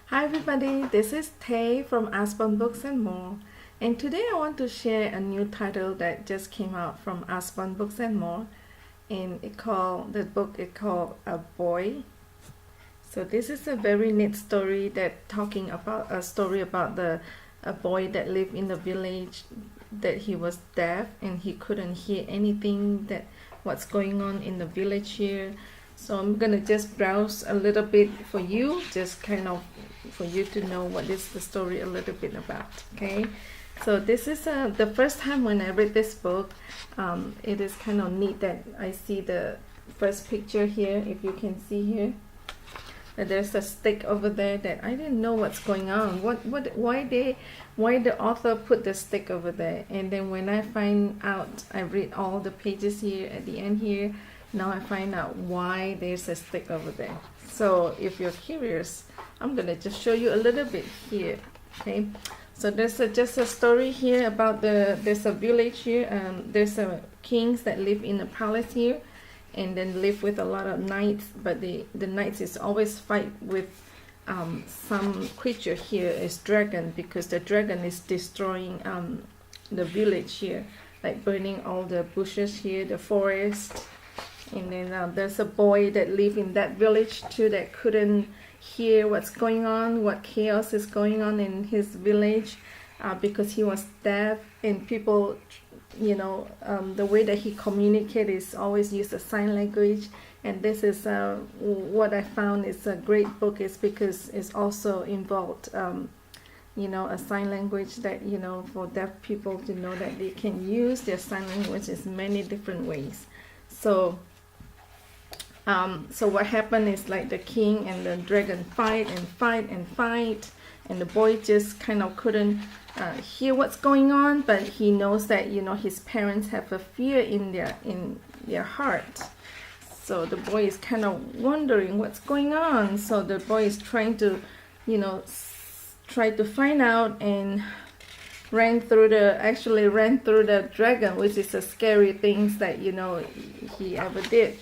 Hi everybody, this is Tay from Aspen Books and More, and today I want to share a new title that just came out from Aspen Books and More, and the book is called A Boy. So this is a very neat story that talking about a story about a boy that lived in the village, that he was deaf and he couldn't hear anything that what's going on in the village here. So I'm gonna just browse a little bit for you, just kind of for you to know what is the story a little bit about. Okay, so this is the first time when I read this book. It is kind of neat that I see the first picture here. If you can see here, that there's a stick over there that I didn't know what's going on. Why the author put the stick over there? And then when I find out, I read all the pages here at the end here. Now I find out why there's a stick over there. So if you're curious, I'm gonna just show you a little bit here. Okay, so there's just a story here about there's a village here. There's a kings that live in a palace here, and then live with a lot of knights. But the knights is always fight with some creature here is dragon, because the dragon is destroying the village here, like burning all the bushes here, the forest. And then there's a boy that lived in that village too that couldn't hear what's going on, what chaos is going on in his village, because he was deaf. And people, the way that he communicates is always use a sign language. And this is what I found is a great book, is because it's also involved a sign language that for deaf people to know that they can use their sign language in many different ways. So what happened is, like, the king and the dragon fight, and the boy just kind of couldn't hear what's going on, but he knows that his parents have a fear in their heart. So the boy is kind of wondering what's going on. So the boy is trying to try to find out, and ran through the dragon, which is a scary things that he ever did.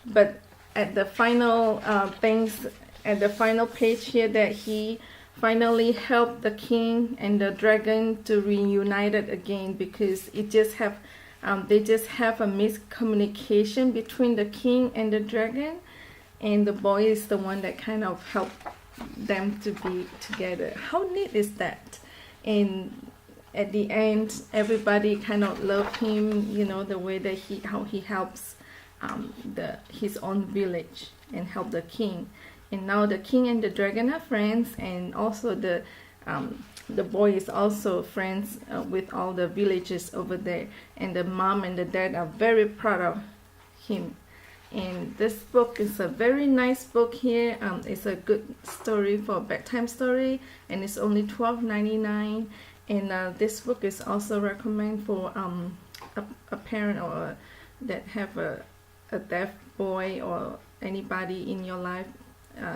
But at the final page here, that he finally helped the king and the dragon to reunite it again, because they just have a miscommunication between the king and the dragon, and the boy is the one that kind of helped them to be together. How neat is that? And at the end, everybody kind of loved him, the way that how he helps his own village and help the king. And now the king and the dragon are friends, and also the boy is also friends with all the villagers over there, and the mom and the dad are very proud of him. And this book is a very nice book here. It's a good story for a bedtime story, and it's only $12.99. And this book is also recommended for a parent or that have a deaf boy, or anybody in your life,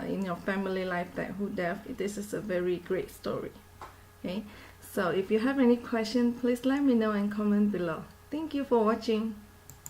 in your family life who deaf. This is a very great story. Okay, so if you have any question, please let me know and comment below. Thank you for watching.